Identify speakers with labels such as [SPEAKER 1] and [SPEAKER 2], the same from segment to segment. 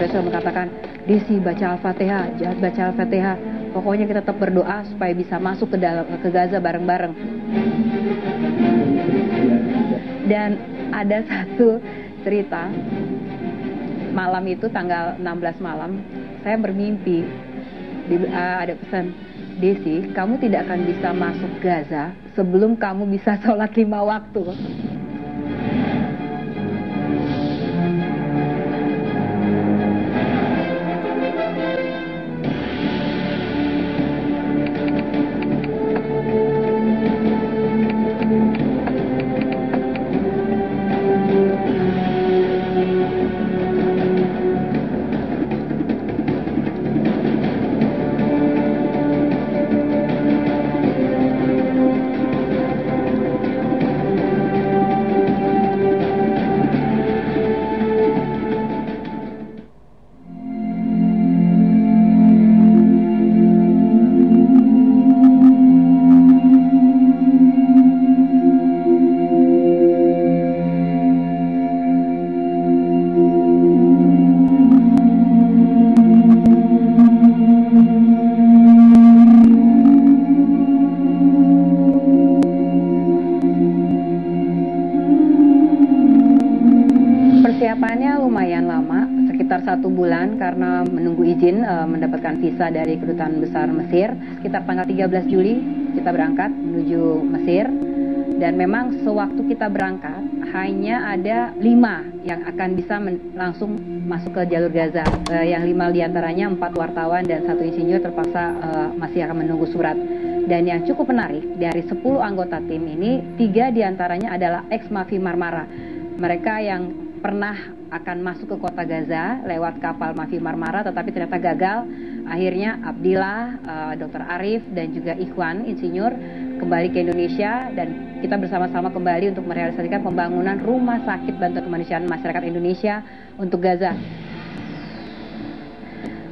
[SPEAKER 1] Dr. Yusuf mengatakan, Desi baca Al-Fatihah, jangan baca Al-Fatihah. Pokoknya kita tetap berdoa supaya bisa masuk ke Gaza bareng-bareng. Dan ada satu cerita, malam itu tanggal 16 malam, saya bermimpi, ada pesan, Desi, kamu tidak akan bisa masuk Gaza sebelum kamu bisa sholat 5 waktu. Persiapannya lumayan lama, sekitar 1 bulan karena menunggu izin mendapatkan visa dari Kedutaan Besar Mesir. Sekitar tanggal 13 Juli kita berangkat menuju Mesir. Dan memang sewaktu kita berangkat hanya ada 5 yang akan bisa langsung masuk ke jalur Gaza. Yang 5 diantaranya 4 wartawan dan 1 insinyur terpaksa masih akan menunggu surat. Dan yang cukup menarik, dari 10 anggota tim ini, 3 diantaranya adalah ex-Mafi Marmara. Mereka yang pernah akan masuk ke kota Gaza lewat kapal Mafi Marmara, tetapi ternyata gagal. Akhirnya Abdillah, Dr. Arif, dan juga Ikhwan, insinyur, kembali ke Indonesia, dan kita bersama-sama kembali untuk merealisasikan pembangunan rumah sakit bantuan kemanusiaan masyarakat Indonesia untuk Gaza.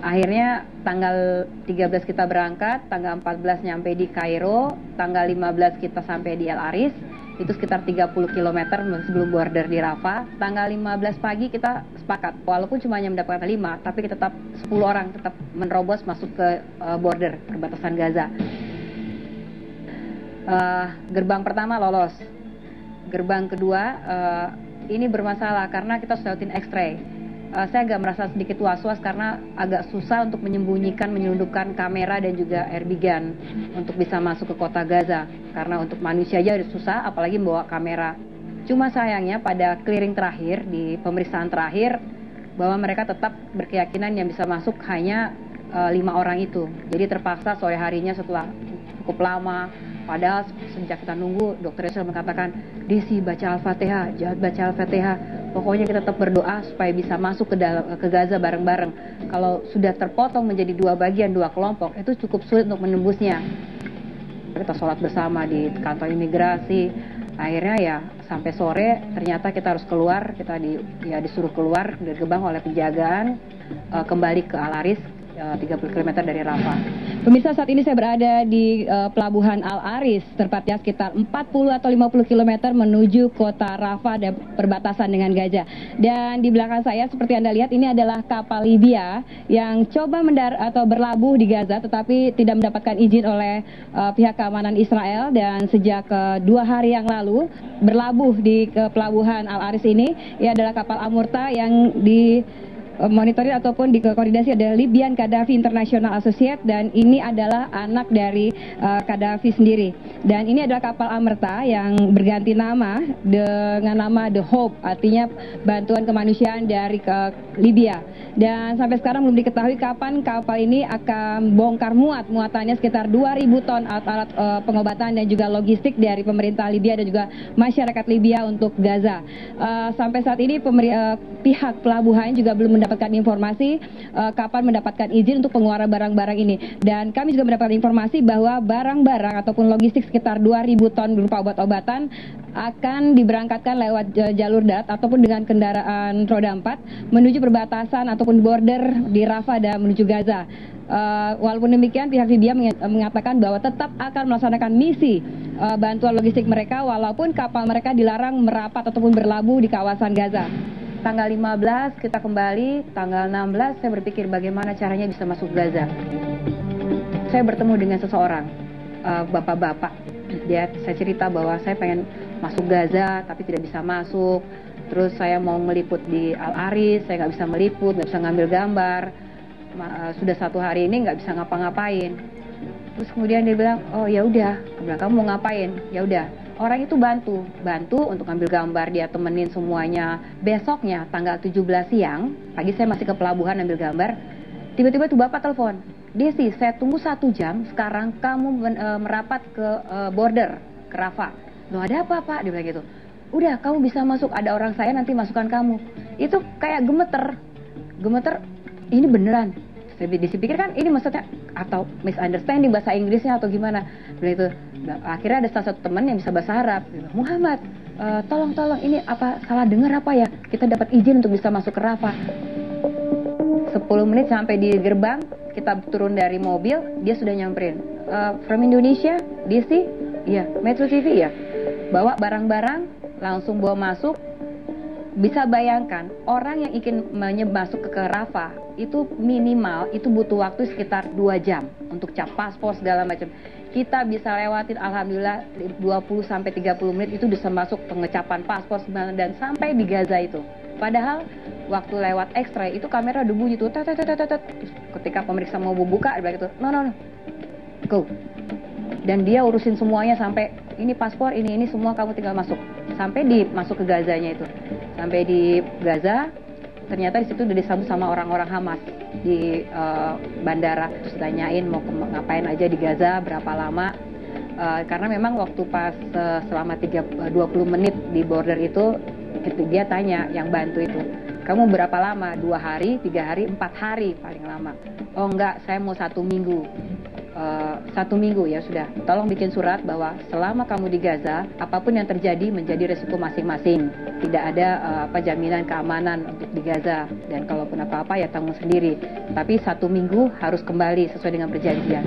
[SPEAKER 1] Akhirnya tanggal 13 kita berangkat, tanggal 14 nyampe di Kairo, tanggal 15 kita sampai di El Aris, itu sekitar 30 km sebelum border di Rafah. Tanggal 15 pagi kita sepakat, walaupun cuma hanya mendapatkan 5, tapi kita tetap 10 orang tetap menerobos masuk ke border perbatasan Gaza. Gerbang pertama lolos, gerbang kedua ini bermasalah karena kita sudah lewatin X-ray. Saya agak merasa sedikit was-was karena agak susah untuk menyelundupkan kamera dan juga airgun untuk bisa masuk ke kota Gaza. Karena untuk manusia aja udah susah, apalagi membawa kamera. Cuma sayangnya pada clearing terakhir, di pemeriksaan terakhir, bahwa mereka tetap berkeyakinan yang bisa masuk hanya 5 orang itu. Jadi terpaksa sore harinya setelah cukup lama, padahal sejak kita nunggu, Dr. Yusuf mengatakan, Desi baca Al-Fatihah, jangan baca Al-Fatihah. Pokoknya kita tetap berdoa supaya bisa masuk ke Gaza bareng-bareng. Kalau sudah terpotong menjadi 2 bagian, 2 kelompok, itu cukup sulit untuk menembusnya. Kita sholat bersama di kantor imigrasi. Akhirnya ya sampai sore ternyata kita harus keluar. Kita disuruh keluar dari gerbang oleh penjagaan, kembali ke Al Aris, 30 km dari Rafah. Pemirsa, saat ini saya berada di pelabuhan Al Aris, tepatnya sekitar 40 atau 50 km menuju kota Rafah dan perbatasan dengan Gaza. Dan di belakang saya seperti Anda lihat, ini adalah kapal Libya yang coba berlabuh di Gaza tetapi tidak mendapatkan izin oleh pihak keamanan Israel, dan sejak 2 hari yang lalu berlabuh di pelabuhan Al Aris ini. Ia adalah kapal Amurta yang monitoring ataupun dikoordinasi adalah Libyan Qaddafi International Associate, dan ini adalah anak dari Qaddafi sendiri. Dan ini adalah kapal Amerta yang berganti nama dengan nama The Hope, artinya bantuan kemanusiaan dari Libya. Dan sampai sekarang belum diketahui kapan kapal ini akan bongkar muatannya sekitar 2.000 ton alat pengobatan dan juga logistik dari pemerintah Libya dan juga masyarakat Libya untuk Gaza. Sampai saat ini pihak pelabuhan juga belum mendapatkan informasi kapan mendapatkan izin untuk pengeluaran barang-barang ini. Dan kami juga mendapatkan informasi bahwa barang-barang ataupun logistik sekitar 2.000 ton berupa obat-obatan akan diberangkatkan lewat jalur darat ataupun dengan kendaraan roda 4 menuju perbatasan ataupun border di Rafah dan menuju Gaza. Walaupun demikian, pihak Libya mengatakan bahwa tetap akan melaksanakan misi bantuan logistik mereka walaupun kapal mereka dilarang merapat ataupun berlabuh di kawasan Gaza. Tanggal 15 kita kembali, tanggal 16 saya berpikir bagaimana caranya bisa masuk Gaza. Saya bertemu dengan seseorang, bapak-bapak. Saya cerita bahwa saya pengen masuk Gaza tapi tidak bisa masuk. Terus saya mau meliput di Al-Aris, saya nggak bisa meliput, nggak bisa ngambil gambar. Sudah 1 hari ini nggak bisa ngapa-ngapain. Terus kemudian dia bilang, oh ya udah, kamu mau ngapain? Ya udah, orang itu bantu untuk ngambil gambar, dia temenin semuanya. Besoknya tanggal 17 siang, pagi saya masih ke pelabuhan ambil gambar. Tiba-tiba tuh bapak telepon, Desi, saya tunggu 1 jam, sekarang kamu merapat ke border, ke Rafah. Loh ada apa pak? Dia bilang gitu. Udah, kamu bisa masuk, ada orang saya nanti masukkan kamu. Itu kayak gemeter, ini beneran. Saya dipikir kan ini maksudnya atau misunderstanding bahasa Inggrisnya atau gimana. Bilang itu. Nah, akhirnya ada salah satu teman yang bisa bahasa Arab. Muhammad, tolong ini apa salah dengar apa ya? Kita dapat izin untuk bisa masuk ke Rafah. 10 menit sampai di gerbang, kita turun dari mobil, dia sudah nyamperin. From Indonesia, DC, iya, Metro TV ya. Bawa barang-barang, langsung bawa masuk. Bisa bayangkan, orang yang ingin masuk ke Rafah itu minimal itu butuh waktu sekitar 2 jam untuk cap paspor segala macam. Kita bisa lewatin alhamdulillah 20-30 menit itu bisa masuk pengecapan paspor dan sampai di Gaza itu. Padahal waktu lewat X-ray itu kamera udah bunyi tuh tet. Ketika pemeriksa mau buka dia bilang gitu, no, go. Dan dia urusin semuanya sampai ini paspor, ini semua kamu tinggal masuk. Sampai masuk ke Gazanya itu. Sampai di Gaza, ternyata di situ udah disambut sama orang-orang Hamas di bandara. Terus tanyain mau ngapain aja di Gaza, berapa lama. Karena memang waktu pas selama 20 menit di border itu, dia tanya yang bantu itu, kamu berapa lama? 2 hari, 3 hari, 4 hari paling lama. Oh enggak, saya mau 1 minggu. 1 minggu ya sudah, tolong bikin surat bahwa selama kamu di Gaza, apapun yang terjadi menjadi resiko masing-masing. Tidak ada jaminan keamanan untuk di Gaza, dan kalaupun apa-apa ya tanggung sendiri. Tapi 1 minggu harus kembali sesuai dengan perjanjian.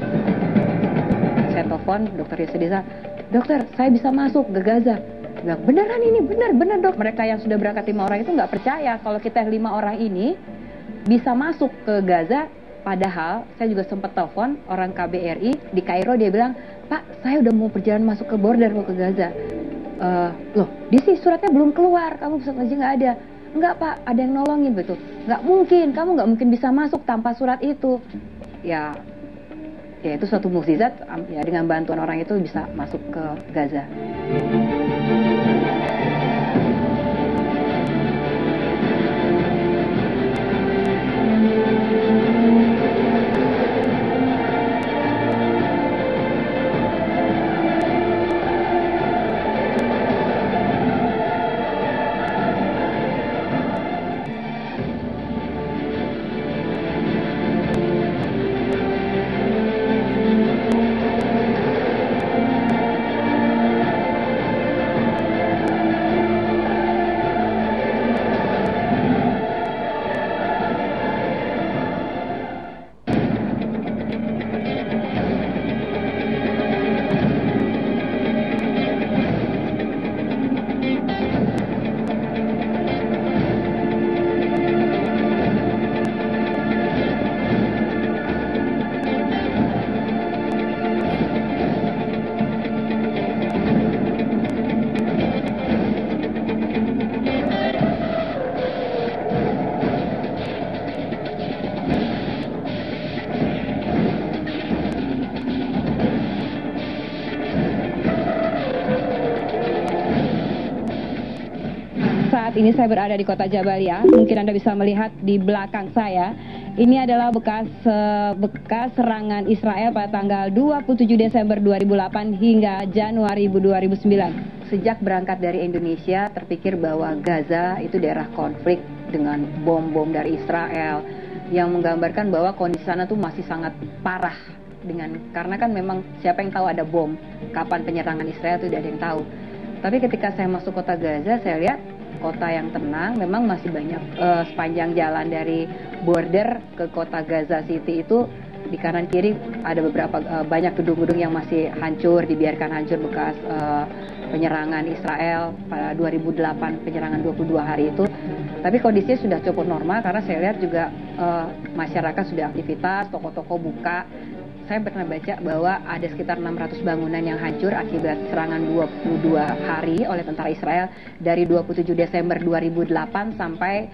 [SPEAKER 1] Saya telepon dokter Yesudisa, dokter saya bisa masuk ke Gaza. Bilang, beneran ini, bener dok. Mereka yang sudah berangkat 5 orang itu nggak percaya kalau kita 5 orang ini bisa masuk ke Gaza. Padahal saya juga sempat telepon orang KBRI di Kairo, dia bilang, Pak saya udah mau perjalanan masuk ke border mau ke Gaza. Loh di sini suratnya belum keluar, kamu surat aja nggak ada. Enggak Pak, ada yang nolongin betul. Nggak mungkin, kamu nggak mungkin bisa masuk tanpa surat itu. Ya itu suatu mukjizat ya, dengan bantuan orang itu bisa masuk ke Gaza. Saat ini saya berada di kota Jabalia. Mungkin Anda bisa melihat di belakang saya. Ini adalah bekas serangan Israel pada tanggal 27 Desember 2008 hingga Januari 2009. Sejak berangkat dari Indonesia, terpikir bahwa Gaza itu daerah konflik dengan bom-bom dari Israel yang menggambarkan bahwa kondisi sana tuh masih sangat parah karena kan memang siapa yang tahu ada bom, kapan penyerangan Israel itu tidak ada yang tahu. Tapi ketika saya masuk kota Gaza, saya lihat kota yang tenang, memang masih banyak sepanjang jalan dari border ke kota Gaza City itu di kanan kiri ada beberapa banyak gedung-gedung yang masih hancur, dibiarkan hancur bekas penyerangan Israel pada 2008, penyerangan 22 hari itu. Tapi kondisinya sudah cukup normal karena saya lihat juga masyarakat sudah aktivitas, toko-toko buka. Saya pernah baca bahwa ada sekitar 600 bangunan yang hancur akibat serangan 22 hari oleh tentara Israel dari 27 Desember 2008 sampai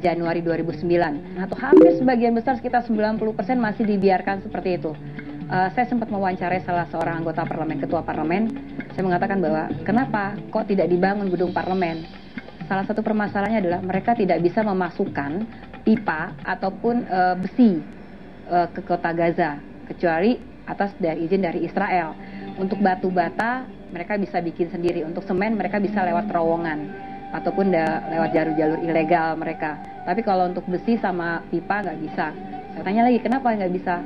[SPEAKER 1] Januari 2009. Atau hampir sebagian besar sekitar 90% masih dibiarkan seperti itu. Saya sempat mewawancarai salah seorang anggota parlemen, ketua parlemen. Saya mengatakan bahwa kenapa kok tidak dibangun gedung parlemen? Salah satu permasalahannya adalah mereka tidak bisa memasukkan pipa ataupun besi ke kota Gaza, kecuali atas izin dari Israel. Untuk batu bata mereka bisa bikin sendiri, untuk semen mereka bisa lewat terowongan ataupun lewat jalur-jalur ilegal mereka. Tapi kalau untuk besi sama pipa nggak bisa. Saya tanya lagi, kenapa nggak bisa?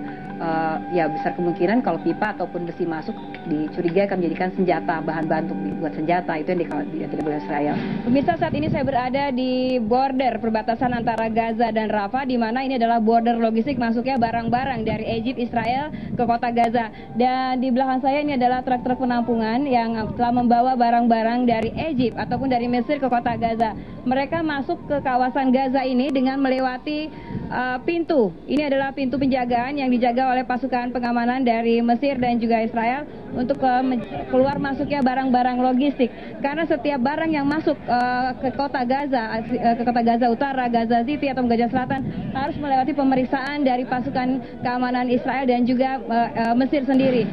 [SPEAKER 1] Ya besar kemungkinan kalau pipa ataupun besi masuk dicurigai akan menjadikan senjata, bahan-bahan untuk dibuat senjata. Itu yang tidak boleh Israel.
[SPEAKER 2] Pemirsa, saat ini saya berada di border perbatasan antara Gaza dan Rafah, di mana ini adalah border logistik masuknya barang-barang dari Egypt, Israel ke kota Gaza. Dan di belakang saya ini adalah truk-truk penampungan yang telah membawa barang-barang dari Egypt ataupun dari Mesir ke kota Gaza. Mereka masuk ke kawasan Gaza ini dengan melewati pintu. Ini adalah pintu penjagaan yang dijaga oleh pasukan pengamanan dari Mesir dan juga Israel untuk keluar masuknya barang-barang logistik. Karena setiap barang yang masuk ke kota Gaza Utara, Gaza City atau Gaza Selatan harus melewati pemeriksaan dari pasukan keamanan Israel dan juga Mesir sendiri.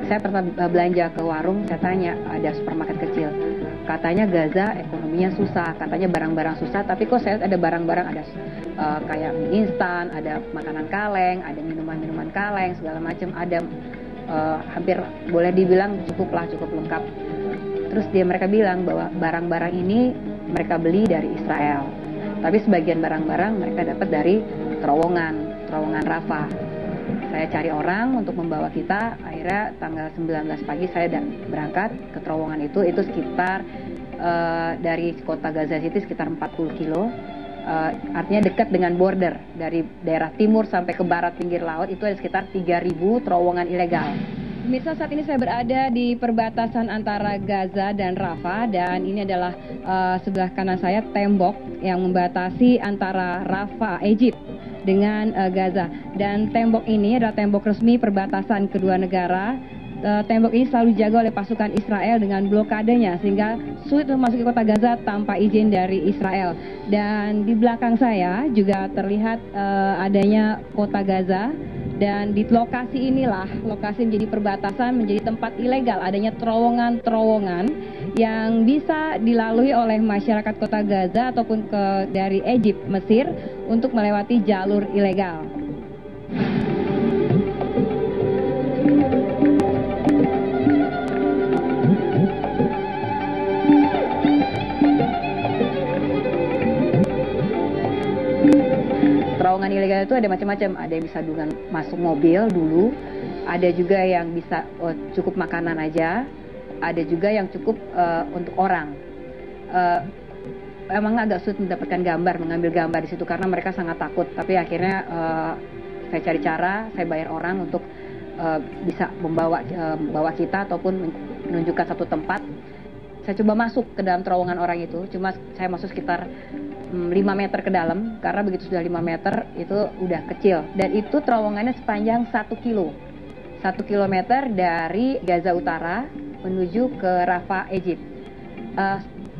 [SPEAKER 1] Saya pernah belanja ke warung, saya tanya, ada supermarket kecil. Katanya Gaza ekonominya susah, katanya barang-barang susah, tapi kok saya ada barang-barang, ada kayak mie instan, ada makanan kaleng, ada minuman-minuman kaleng, segala macam, ada hampir boleh dibilang cukup lengkap. Terus mereka bilang bahwa barang-barang ini mereka beli dari Israel, tapi sebagian barang-barang mereka dapat dari terowongan Rafah. Saya cari orang untuk membawa kita, akhirnya tanggal 19 pagi saya berangkat ke terowongan itu sekitar dari kota Gaza City sekitar 40 kilo, artinya dekat dengan border, dari daerah timur sampai ke barat pinggir laut itu ada sekitar 3.000 terowongan ilegal.
[SPEAKER 2] Pemirsa, saat ini saya berada di perbatasan antara Gaza dan Rafah, dan ini adalah sebelah kanan saya tembok yang membatasi antara Rafah, Egypt dengan Gaza. Dan tembok ini adalah tembok resmi perbatasan kedua negara. Tembok ini selalu dijaga oleh pasukan Israel dengan blokadenya, sehingga sulit untuk masuk ke kota Gaza tanpa izin dari Israel. Dan di belakang saya juga terlihat adanya kota Gaza. Dan di lokasi inilah, lokasi menjadi perbatasan, menjadi tempat ilegal adanya terowongan-terowongan yang bisa dilalui oleh masyarakat kota Gaza ataupun dari Egypt, Mesir untuk melewati jalur ilegal.
[SPEAKER 1] Terowongan ilegal itu ada macam-macam, ada yang bisa dengan masuk mobil dulu, ada juga yang bisa cukup makanan aja, ada juga yang cukup untuk orang. Emang agak sulit mendapatkan mengambil gambar di situ karena mereka sangat takut. Tapi akhirnya saya cari cara, saya bayar orang untuk bisa membawa kita ataupun menunjukkan satu tempat. Saya coba masuk ke dalam terowongan orang itu, cuma saya masuk sekitar 5 meter ke dalam, karena begitu sudah 5 meter itu udah kecil. Dan itu terowongannya sepanjang 1 kilometer dari Gaza Utara menuju ke Rafah, Egypt.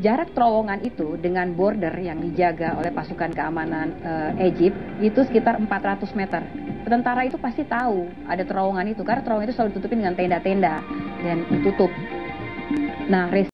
[SPEAKER 1] Jarak terowongan itu dengan border yang dijaga oleh pasukan keamanan Egypt itu sekitar 400 meter. Tentara itu pasti tahu ada terowongan itu, karena terowongan itu selalu ditutupin dengan tenda-tenda dan ditutup. Nah,